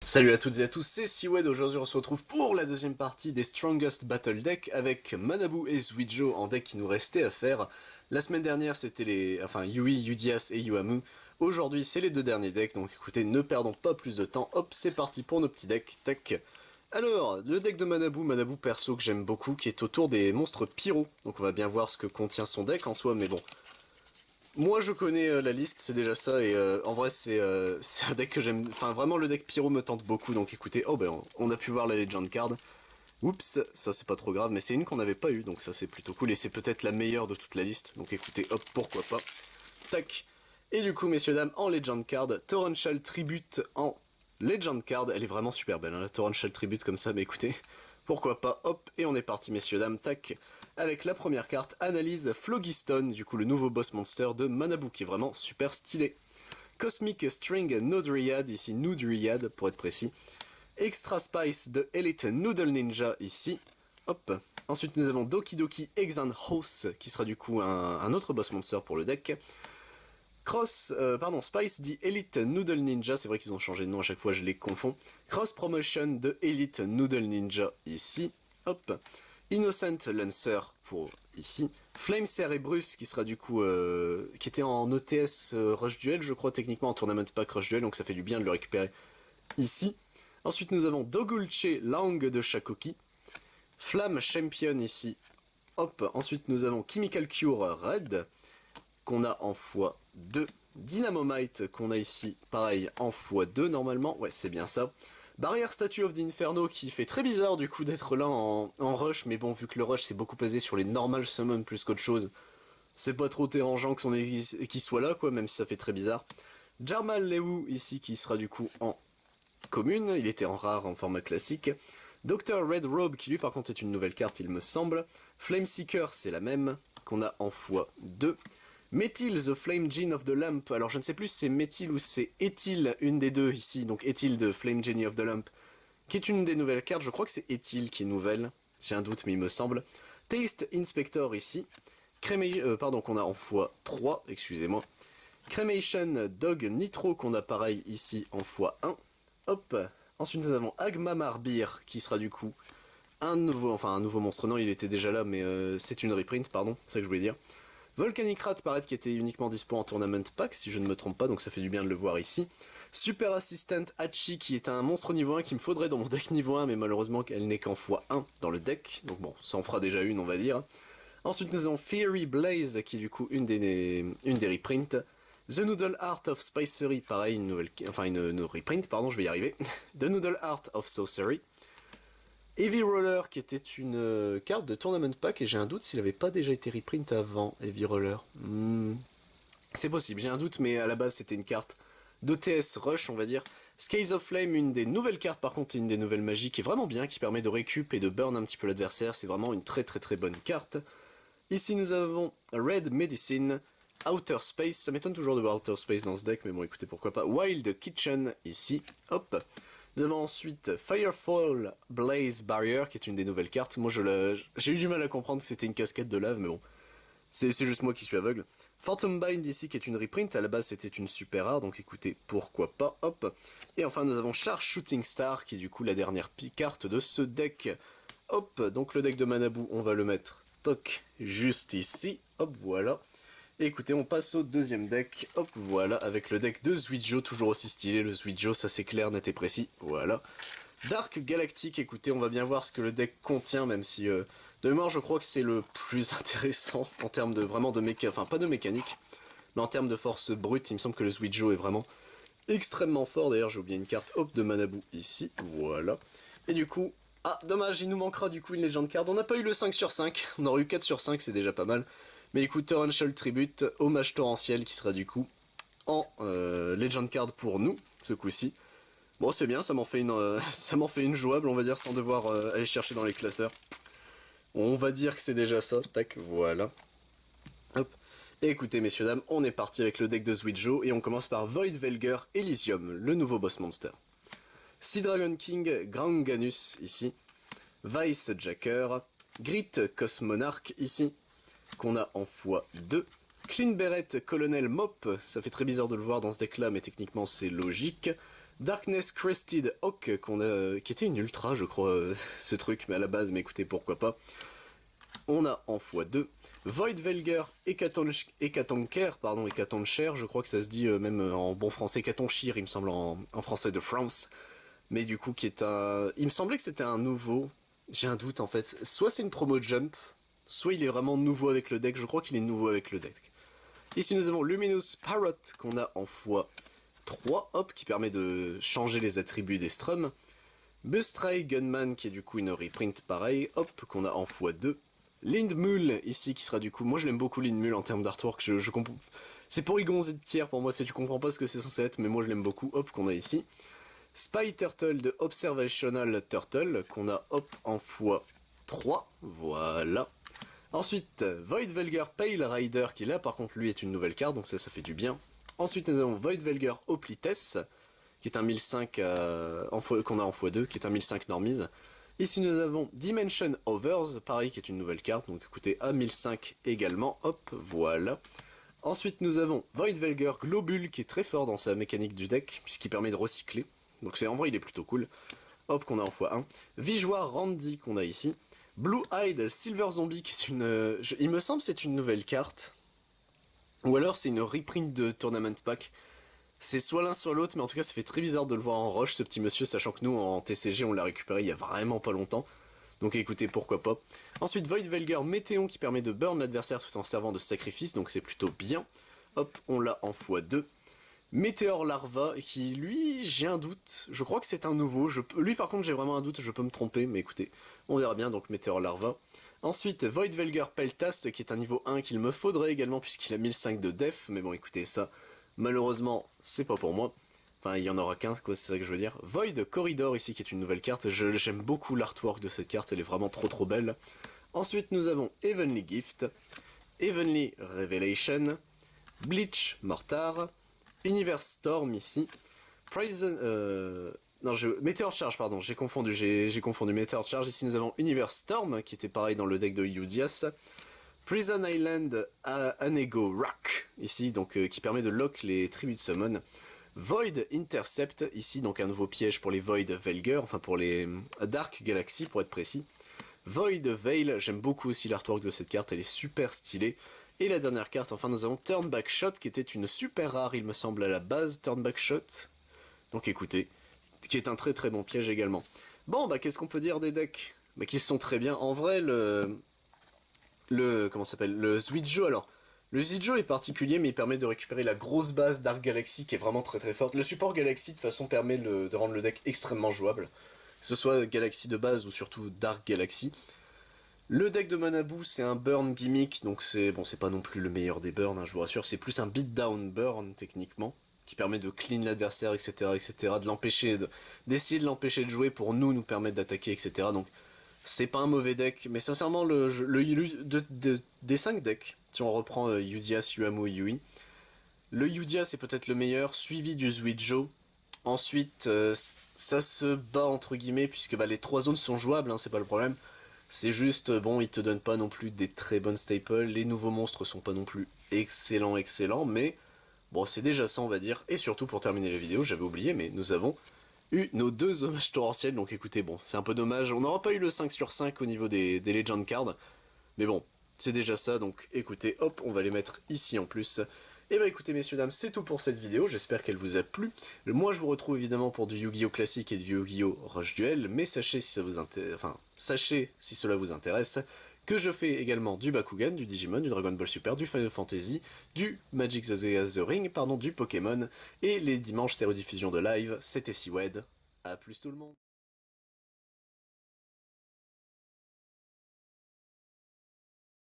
Salut à toutes et à tous, c'est Siwed. Aujourd'hui on se retrouve pour la deuxième partie des Strongest Battle Deck avec Manabu et Zuijo en deck qui nous restait à faire. La semaine dernière c'était Yui, Yudias et Yuamu. Aujourd'hui c'est les deux derniers decks, donc écoutez, ne perdons pas plus de temps. Hop, c'est parti pour nos petits decks. Tac. Alors, le deck de Manabu perso que j'aime beaucoup, qui est autour des monstres pyro. Donc on va bien voir ce que contient son deck en soi, mais bon. Moi je connais la liste, c'est déjà ça, et en vrai c'est un deck que j'aime, enfin vraiment le deck Pyro me tente beaucoup, donc écoutez, oh ben on a pu voir la Legend Card, oups, ça c'est pas trop grave, mais c'est une qu'on n'avait pas eu, donc ça c'est plutôt cool, et c'est peut-être la meilleure de toute la liste, donc écoutez, hop, pourquoi pas, tac, et du coup messieurs dames, en Legend Card, Torrential Tribute en Legend Card, elle est vraiment super belle, hein, la Torrential Tribute comme ça, mais écoutez, pourquoi pas, hop, et on est parti messieurs dames, tac, avec la première carte, Analyse Phlogiston, du coup le nouveau boss monster de Manabu, qui est vraiment super stylé. Cosmic String Nodriad, ici Nudriad pour être précis. Extra Spice de Elite Noodle Ninja, ici. Hop. Ensuite nous avons Doki Doki Exan House, qui sera du coup un autre boss monster pour le deck. Spice dit Elite Noodle Ninja, c'est vrai qu'ils ont changé de nom à chaque fois, je les confonds. Cross Promotion de Elite Noodle Ninja, ici. Hop. Innocent Lancer pour ici. Flame Cerebrus qui sera du coup qui était en OTS Rush Duel, je crois techniquement en Tournament Pack Rush Duel, donc ça fait du bien de le récupérer ici. Ensuite nous avons Dogulche Langue de Shakoki. Flamme Champion ici. Hop, ensuite nous avons Chemical Cure Red qu'on a en x2. Dynamomite qu'on a ici, pareil, en x2 normalement, ouais c'est bien ça. Barrière Statue of the Inferno qui fait très bizarre du coup d'être là en rush, mais bon vu que le rush c'est beaucoup basé sur les normal summon plus qu'autre chose, c'est pas trop dérangeant qu'il soit là quoi, même si ça fait très bizarre. Jarmal Lewu ici qui sera du coup en commune, il était en rare en format classique. Dr Red Robe qui lui par contre est une nouvelle carte il me semble. Flame Seeker c'est la même qu'on a en x2. Methyl, The Flame Gene of the Lamp. Alors je ne sais plus si c'est Methyl ou c'est Ethyl, une des deux ici. Donc Ethyl de Flame Genie of the Lamp, qui est une des nouvelles cartes. Je crois que c'est Ethyl qui est nouvelle. J'ai un doute mais il me semble. Taste Inspector ici. Qu'on a en x3, excusez-moi. Cremation Dog Nitro qu'on a pareil ici en x1. Hop. Ensuite nous avons Agma Marbir qui sera du coup un nouveau monstre. Non il était déjà là mais c'est une reprint, pardon, c'est ça que je voulais dire. Volcanic Rat paraît qui était uniquement dispo en Tournament Pack, si je ne me trompe pas, donc ça fait du bien de le voir ici. Super Assistant Hachi, qui est un monstre niveau 1 qu'il me faudrait dans mon deck niveau 1, mais malheureusement elle n'est qu'en x1 dans le deck, donc bon, ça en fera déjà une, on va dire. Ensuite nous avons Fiery Blaze, qui est du coup une des reprints. The Noodle Art of Spicery, pareil, une reprint, pardon, je vais y arriver. The Noodle Art of Sorcery. Heavy Roller qui était une carte de Tournament Pack et j'ai un doute s'il avait pas déjà été reprint avant Heavy Roller. C'est possible, j'ai un doute mais à la base c'était une carte d'OTS Rush on va dire. Scales of Flame, une des nouvelles cartes par contre, une des nouvelles magies qui est vraiment bien, qui permet de récup et de burn un petit peu l'adversaire, c'est vraiment une très très très bonne carte. Ici nous avons Red Medicine, Outer Space, ça m'étonne toujours de voir Outer Space dans ce deck mais bon écoutez pourquoi pas. Wild Kitchen ici, hop. Nous avons ensuite Firefall Blaze Barrier, qui est une des nouvelles cartes. Moi, j'ai eu du mal à comprendre que c'était une cascade de lave, mais bon, c'est juste moi qui suis aveugle. Phantom Bind ici, qui est une reprint. À la base, c'était une super rare, donc écoutez, pourquoi pas, hop. Et enfin, nous avons Charge Shooting Star, qui est du coup la dernière carte de ce deck. Hop, donc le deck de Manabu, on va le mettre, toc, juste ici. Hop, voilà. Et écoutez, on passe au deuxième deck, hop, voilà, avec le deck de Zuijo, toujours aussi stylé, le Zuijo, ça c'est clair, net et précis, voilà. Dark Galactic, écoutez, on va bien voir ce que le deck contient, même si, de mémoire, je crois que c'est le plus intéressant, en termes de, vraiment de mécanique, enfin pas de mécanique, mais en termes de force brute, il me semble que le Zuijo est vraiment extrêmement fort, d'ailleurs j'ai oublié une carte, hop, de Manabu, ici, voilà. Et du coup, ah, dommage, il nous manquera du coup une Legend Card, on n'a pas eu le 5 sur 5, on aurait eu 4 sur 5, c'est déjà pas mal. Mais écoute, Torrential Tribute, hommage torrentiel qui sera du coup en Legend Card pour nous, ce coup-ci. Bon, c'est bien, ça m'en fait une jouable, on va dire, sans devoir aller chercher dans les classeurs. On va dire que c'est déjà ça, tac, voilà. Hop. Et écoutez, messieurs, dames, on est parti avec le deck de Zuijo, et on commence par Void Velger Elysium, le nouveau boss monster. Sea Dragon King, Granganus, ici. Vice Jacker, Grit Cosmonarch, ici. Qu'on a en x2. Clean Beret Colonel Mop, ça fait très bizarre de le voir dans ce deck là mais techniquement c'est logique. Darkness Crested Hawk, qui était une ultra, je crois, ce truc, mais à la base, mais écoutez, pourquoi pas. On a en x2 Void Velger Hécatoncher, je crois que ça se dit même en bon français Hécatonchir, il me semble en français de France. Mais du coup, qui est un... Il me semblait que c'était un nouveau. J'ai un doute en fait. Soit c'est une promo jump, soit il est vraiment nouveau avec le deck. Je crois qu'il est nouveau avec le deck. Ici nous avons Luminous Parrot qu'on a en x3, hop, qui permet de changer les attributs des strums. Bustray Gunman qui est du coup une reprint pareil, hop, qu'on a en x2. Lindmul ici qui sera du coup... Moi je l'aime beaucoup Lindmul en termes d'artwork, je comprends... C'est pour Igonz et de tiers pour moi, si tu comprends pas ce que c'est censé être, mais moi je l'aime beaucoup, hop, qu'on a ici. Spy Turtle de Observational Turtle, qu'on a hop en x3, voilà. Ensuite, Void Velger Pale Rider, qui là par contre lui est une nouvelle carte, donc ça fait du bien. Ensuite nous avons Void Velger Hoplites, qui est un 1005 qu'on a en x2, qui est un 1005 normise. Ici nous avons Dimension Overs, pareil qui est une nouvelle carte, donc écoutez à 1005 également, hop, voilà. Ensuite nous avons Void Velger Globule, qui est très fort dans sa mécanique du deck, puisqu'il permet de recycler. Donc en vrai il est plutôt cool. Hop qu'on a en x1. Vigeoire Randy qu'on a ici. Blue Eyed Silver Zombie qui est une... il me semble c'est une nouvelle carte. Ou alors c'est une reprint de Tournament Pack. C'est soit l'un soit l'autre, mais en tout cas ça fait très bizarre de le voir en roche ce petit monsieur, sachant que nous en TCG on l'a récupéré il y a vraiment pas longtemps. Donc écoutez, pourquoi pas. Ensuite Void Velger Météon qui permet de burn l'adversaire tout en servant de sacrifice, donc c'est plutôt bien. Hop, on l'a en x2. Météor Larva, qui lui, j'ai un doute, je crois que c'est un nouveau, lui par contre j'ai vraiment un doute, je peux me tromper, mais écoutez, on verra bien, donc Météor Larva. Ensuite, Void Velger Peltast, qui est un niveau 1 qu'il me faudrait également, puisqu'il a 1005 de def, mais bon écoutez, ça, malheureusement, c'est pas pour moi. Enfin, il y en aura qu'un, quoi, c'est ça que je veux dire. Void Corridor, ici, qui est une nouvelle carte, j'aime beaucoup l'artwork de cette carte, elle est vraiment trop belle. Ensuite, nous avons Heavenly Gift, Heavenly Revelation, Bleach Mortar, Universe Storm ici, Prison... Non, Meteor Charge, pardon, j'ai confondu Meteor Charge. Ici nous avons Universe Storm, qui était pareil dans le deck de Yudias. Prison Island Anego Rock, ici, donc qui permet de lock les Tribute Summon. Void Intercept, ici, donc un nouveau piège pour les Void Velger, enfin pour les Dark Galaxy pour être précis. Void Veil, j'aime beaucoup aussi l'artwork de cette carte, elle est super stylée. Et la dernière carte, enfin nous avons Turn Back Shot, qui était une super rare, il me semble, à la base, Turn Back Shot. Donc écoutez, qui est un très bon piège également. Bon, bah qu'est-ce qu'on peut dire des decks? Bah qui sont très bien. En vrai, comment ça s'appelle? Le Zuijo, alors, le Zuijo est particulier, mais il permet de récupérer la grosse base Dark Galaxy, qui est vraiment très forte. Le support Galaxy, de toute façon, permet de rendre le deck extrêmement jouable. Que ce soit Galaxy de base, ou surtout Dark Galaxy. Le deck de Manabu, c'est un burn gimmick, donc c'est pas non plus le meilleur des burns, hein, je vous rassure, c'est plus un beatdown burn techniquement, qui permet de clean l'adversaire, etc., de l'empêcher, d'essayer de l'empêcher de jouer pour nous permettre d'attaquer, etc. Donc c'est pas un mauvais deck, mais sincèrement des 5 decks, si on reprend Yudias, Yuamu et Yui, le Yudias est peut-être le meilleur, suivi du Zuijo. Ensuite, ça se bat entre guillemets, puisque les 3 zones sont jouables, hein, c'est pas le problème. C'est juste, bon, ils te donnent pas non plus des très bonnes staples, les nouveaux monstres sont pas non plus excellents, mais bon, c'est déjà ça, on va dire. Et surtout, pour terminer la vidéo, j'avais oublié, mais nous avons eu nos 2 hommages torrentiels, donc écoutez, bon, c'est un peu dommage, on n'aura pas eu le 5 sur 5 au niveau des Legend Cards, mais bon, c'est déjà ça, donc écoutez, hop, on va les mettre ici en plus. Et bah écoutez messieurs dames, c'est tout pour cette vidéo, j'espère qu'elle vous a plu. Moi je vous retrouve évidemment pour du Yu-Gi-Oh classique et du Yu-Gi-Oh Rush Duel, mais sachez si ça vous sachez si cela vous intéresse que je fais également du Bakugan, du Digimon, du Dragon Ball Super, du Final Fantasy, du Magic the Gathering, du Pokémon, et les dimanches c'est rediffusion de live, c'était Siwed. A plus tout le monde.